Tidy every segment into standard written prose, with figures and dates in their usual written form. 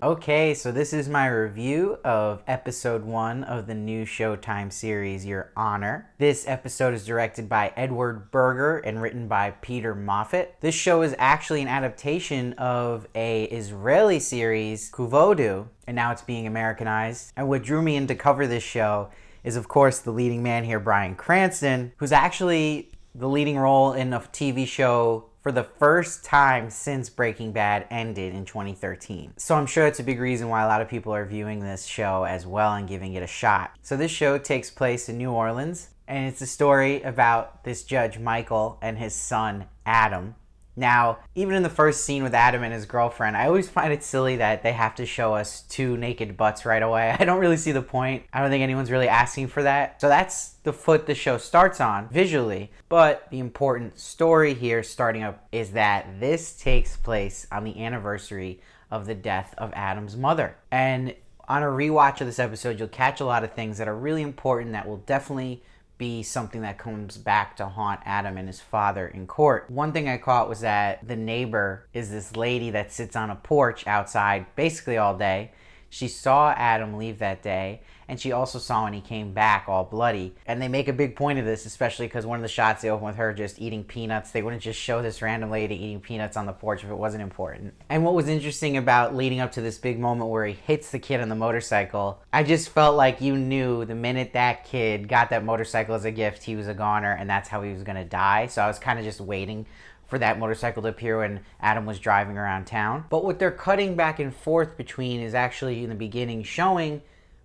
Okay, so this is my review of episode 1 of the new Showtime series, Your Honor. This episode is directed by Edward Berger and written by Peter Moffat. This show is actually an adaptation of a Israeli series, Kuvodu, and now it's being Americanized. And what drew me in to cover this show is, of course, the leading man here, Bryan Cranston, who's actually the leading role in a TV show for the first time since Breaking Bad ended in 2013. So I'm sure it's a big reason why a lot of people are viewing this show as well and giving it a shot. So this show takes place in New Orleans, and it's a story about this judge, Michael, and his son, Adam. Now, even in the first scene with Adam and his girlfriend, I always find it silly that they have to show us two naked butts right away. I don't really see the point. I don't think anyone's really asking for that. So that's the foot the show starts on, visually. But the important story here, starting up, is that this takes place on the anniversary of the death of Adam's mother. And on a rewatch of this episode, you'll catch a lot of things that are really important that will definitely be something that comes back to haunt Adam and his father in court. One thing I caught was that the neighbor is this lady that sits on a porch outside basically all day. She saw Adam leave that day, and she also saw when he came back all bloody. And they make a big point of this, especially because one of the shots they open with her just eating peanuts. They wouldn't just show this random lady eating peanuts on the porch if it wasn't important. And what was interesting about leading up to this big moment where he hits the kid on the motorcycle, I just felt like you knew the minute that kid got that motorcycle as a gift, he was a goner, and that's how he was going to die. So I was kind of just waiting for that motorcycle to appear when Adam was driving around town. But what they're cutting back and forth between is actually in the beginning showing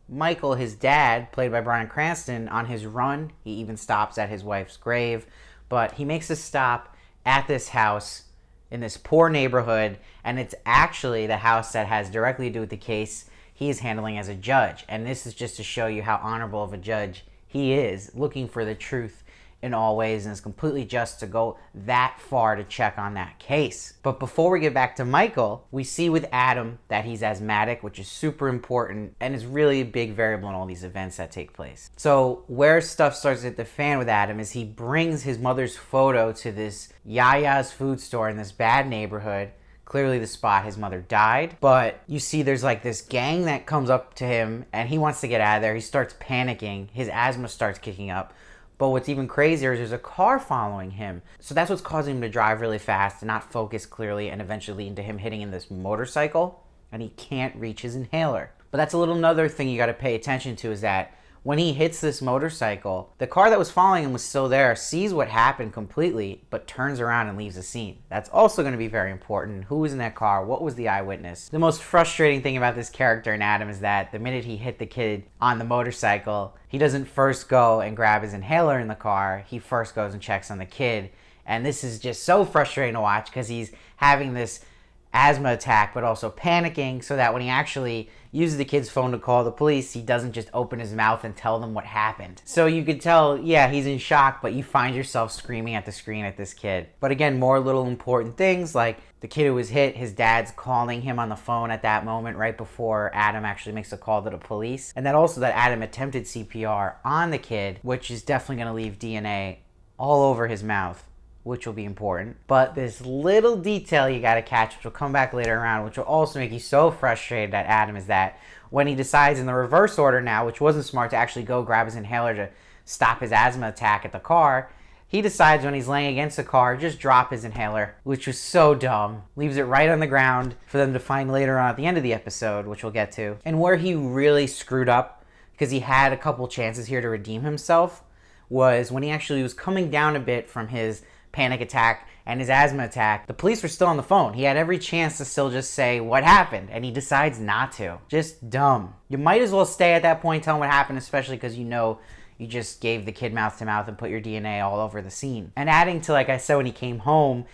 Michael, his dad, played by Bryan Cranston, on his run. He even stops at his wife's grave, but he makes a stop at this house in this poor neighborhood, and it's actually the house that has directly to do with the case he is handling as a judge. And this is just to show you how honorable of a judge he is, looking for the truth in all ways, and it's completely just to go that far to check on that case. But before we get back to Michael, we see with Adam that he's asthmatic, which is super important and is really a big variable in all these events that take place. So where stuff starts to hit the fan with Adam is he brings his mother's photo to this Yaya's food store in this bad neighborhood, clearly the spot his mother died. But you see there's like this gang that comes up to him and he wants to get out of there. He starts panicking. His asthma starts kicking up. But what's even crazier is there's a car following him. So that's what's causing him to drive really fast and not focus clearly, and eventually leading to him hitting in this motorcycle, and he can't reach his inhaler. But that's a little another thing you got to pay attention to, is that when he hits this motorcycle, the car that was following him was still there, sees what happened completely, but turns around and leaves the scene. That's also going to be very important. Who was in that car? What was the eyewitness? The most frustrating thing about this character in Adam is that the minute he hit the kid on the motorcycle, he doesn't first go and grab his inhaler in the car. He first goes and checks on the kid. And this is just so frustrating to watch because he's having this asthma attack but also panicking, so that when he actually uses the kid's phone to call the police, he doesn't just open his mouth and tell them what happened. So you could tell, yeah, he's in shock, but you find yourself screaming at the screen at this kid. But again, more little important things like the kid who was hit, his dad's calling him on the phone at that moment right before Adam actually makes a call to the police. And that also that Adam attempted CPR on the kid, which is definitely going to leave DNA all over his mouth, which will be important. But this little detail you gotta catch, which will come back later around, which will also make you so frustrated at Adam, is that when he decides in the reverse order now, which wasn't smart, to actually go grab his inhaler to stop his asthma attack at the car, he decides when he's laying against the car, just drop his inhaler, which was so dumb. Leaves it right on the ground for them to find later on at the end of the episode, which we'll get to. And where he really screwed up, because he had a couple chances here to redeem himself, was when he actually was coming down a bit from his panic attack and his asthma attack. The police were still on the phone. He had every chance to still just say what happened, and he decides not to. Just dumb. You might as well stay at that point, tell him what happened, especially because you know you just gave the kid mouth to mouth and put your DNA all over the scene. And adding to, like I said, when he came home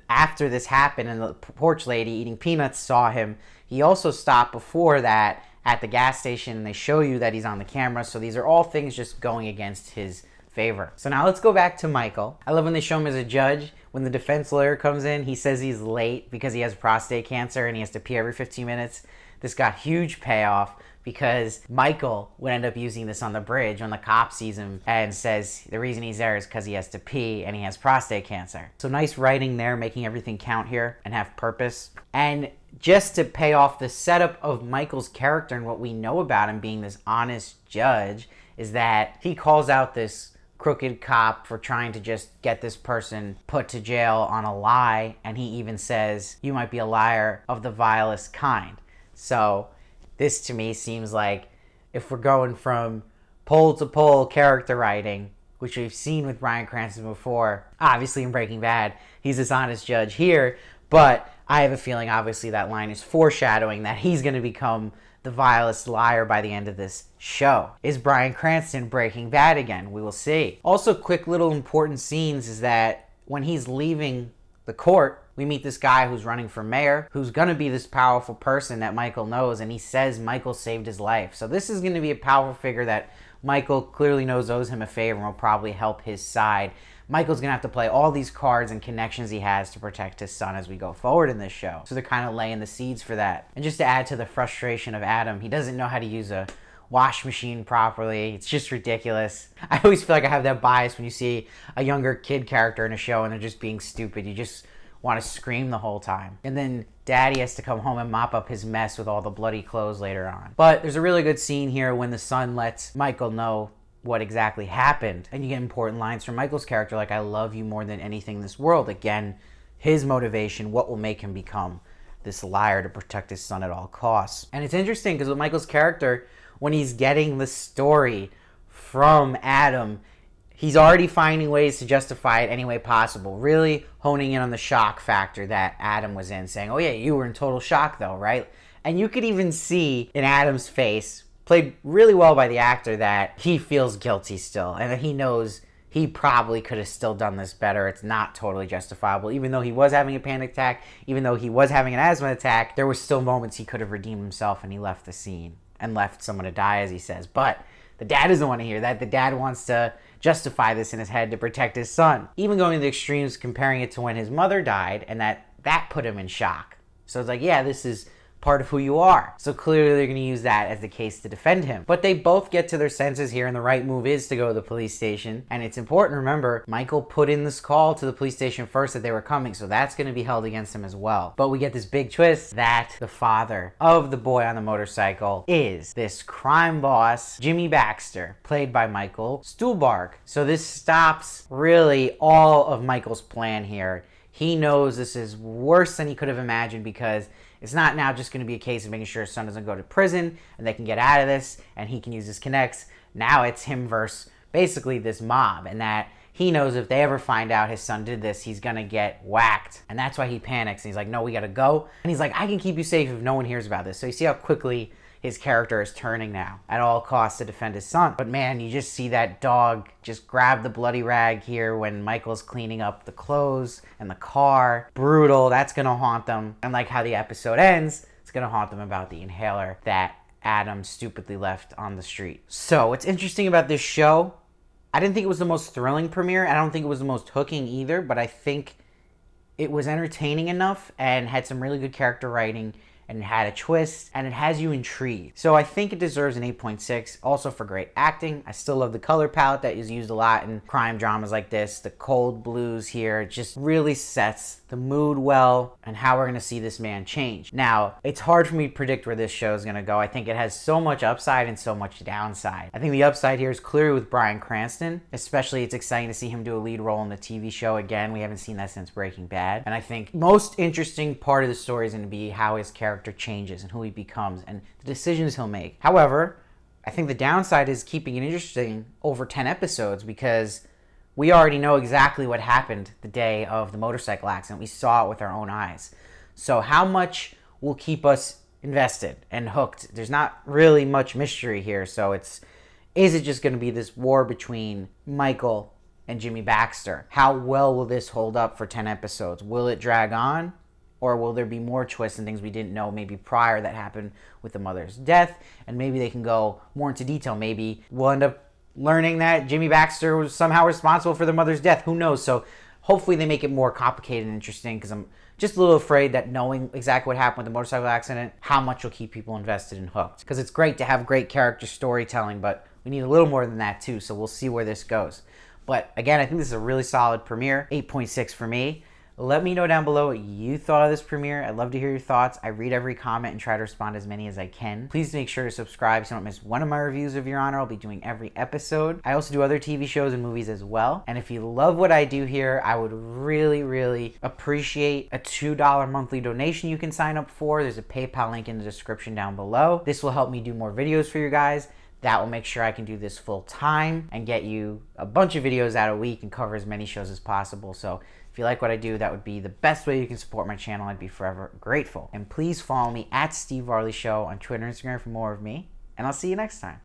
after this happened and the porch lady eating peanuts saw him, he also stopped before that at the gas station, and they show you that he's on the camera. So these are all things just going against his favor. So now let's go back to Michael. I love when they show him as a judge. When the defense lawyer comes in, he says he's late because he has prostate cancer and he has to pee every 15 minutes. this got huge payoff because Michael would end up using this on the bridge when the cop sees him and says the reason he's there is because he has to pee and he has prostate cancer. So nice writing there, making everything count here and have purpose. And just to pay off the setup of Michael's character and what we know about him being this honest judge is that he calls out this crooked cop for trying to just get this person put to jail on a lie, and he even says, "You might be a liar of the vilest kind." So this to me seems like if we're going from pole to pole character writing, which we've seen with Bryan Cranston before, obviously in Breaking Bad, he's this honest judge here, but I have a feeling obviously that line is foreshadowing that he's going to become the vilest liar by the end of this show. Is Bryan Cranston Breaking Bad again? We will see. Also, quick little important scenes is that when he's leaving the court, we meet this guy who's running for mayor, who's gonna be this powerful person that Michael knows, and he says Michael saved his life. So this is gonna be a powerful figure that Michael clearly knows owes him a favor and will probably help his side. Michael's gonna have to play all these cards and connections he has to protect his son as we go forward in this show. So they're kind of laying the seeds for that. And just to add to the frustration of Adam, he doesn't know how to use a wash machine properly. It's just ridiculous. I always feel like I have that bias when you see a younger kid character in a show and they're just being stupid. You just want to scream the whole time. And then Daddy has to come home and mop up his mess with all the bloody clothes later on. But there's a really good scene here when the son lets Michael know what exactly happened. And you get important lines from Michael's character like, "I love you more than anything in this world." Again, his motivation, what will make him become this liar to protect his son at all costs. And it's interesting because with Michael's character, when he's getting the story from Adam, he's already finding ways to justify it any way possible, really honing in on the shock factor that Adam was in, saying, "Oh yeah, you were in total shock though, right?" And you could even see in Adam's face, played really well by the actor, that he feels guilty still and that he knows he probably could have still done this better. It's not totally justifiable. Even though he was having a panic attack, even though he was having an asthma attack, there were still moments he could have redeemed himself and he left the scene and left someone to die, as he says. But the dad doesn't want to hear that. The dad wants to justify this in his head to protect his son. Even going to the extremes, comparing it to when his mother died, and that put him in shock. So it's like, yeah, this is part of who you are. So clearly they're going to use that as the case to defend him. But they both get to their senses here, and the right move is to go to the police station. And it's important to remember, Michael put in this call to the police station first that they were coming, so that's going to be held against him as well. But we get this big twist that the father of the boy on the motorcycle is this crime boss, Jimmy Baxter, played by Michael Stuhlbarg. So this stops really all of Michael's plan here. He knows this is worse than he could have imagined, because it's not now just going to be a case of making sure his son doesn't go to prison and they can get out of this and he can use his connects. Now it's him versus basically this mob, and that he knows if they ever find out his son did this, he's going to get whacked. And that's why he panics and he's like, "No, we got to go." And he's like, "I can keep you safe if no one hears about this." So you see how quickly his character is turning now at all costs to defend his son. But man, you just see that dog just grab the bloody rag here when Michael's cleaning up the clothes and the car. Brutal. That's gonna haunt them. And like how the episode ends, it's gonna haunt them about the inhaler that Adam stupidly left on the street. So what's interesting about this show, I didn't think it was the most thrilling premiere. I don't think it was the most hooking either, but I think it was entertaining enough and had some really good character writing, and it had a twist, and it has you intrigued. So I think it deserves an 8.6, also for great acting. I still love the color palette that is used a lot in crime dramas like this. The cold blues here just really sets the mood well, and how we're going to see this man change. Now, it's hard for me to predict where this show is going to go. I think it has so much upside and so much downside. I think the upside here is clearly with Bryan Cranston. Especially, it's exciting to see him do a lead role in the TV show again. We haven't seen that since Breaking Bad. And I think most interesting part of the story is going to be how his character changes and who he becomes and the decisions he'll make. However, I think the downside is keeping it interesting over 10 episodes, because we already know exactly what happened the day of the motorcycle accident. We saw it with our own eyes. So how much will keep us invested and hooked? There's not really much mystery here. So is it just going to be this war between Michael and Jimmy Baxter? How well will this hold up for 10 episodes? Will it drag on? Or will there be more twists and things we didn't know maybe prior that happened with the mother's death? And maybe they can go more into detail. Maybe we'll end up learning that Jimmy Baxter was somehow responsible for the mother's death. Who knows? So Hopefully they make it more complicated and interesting, because I'm just a little afraid that knowing exactly what happened with the motorcycle accident, how much will keep people invested and hooked. Because it's great to have great character storytelling, but we need a little more than that too, so we'll see where this goes. But again, I think this is a really solid premiere, 8.6 for me. Let me know down below what you thought of this premiere. I'd love to hear your thoughts. I read every comment and try to respond to as many as I can. Please make sure to subscribe so you don't miss one of my reviews of Your Honor. I'll be doing every episode. I also do other TV shows and movies as well. And if you love what I do here, I would really, really appreciate a $2 monthly donation you can sign up for. There's a PayPal link in the description down below. This will help me do more videos for you guys. That will make sure I can do this full time and get you a bunch of videos out a week and cover as many shows as possible. So if you like what I do, that would be the best way you can support my channel. I'd be forever grateful. And please follow me at Steve Varley Show on Twitter and Instagram for more of me. And I'll see you next time.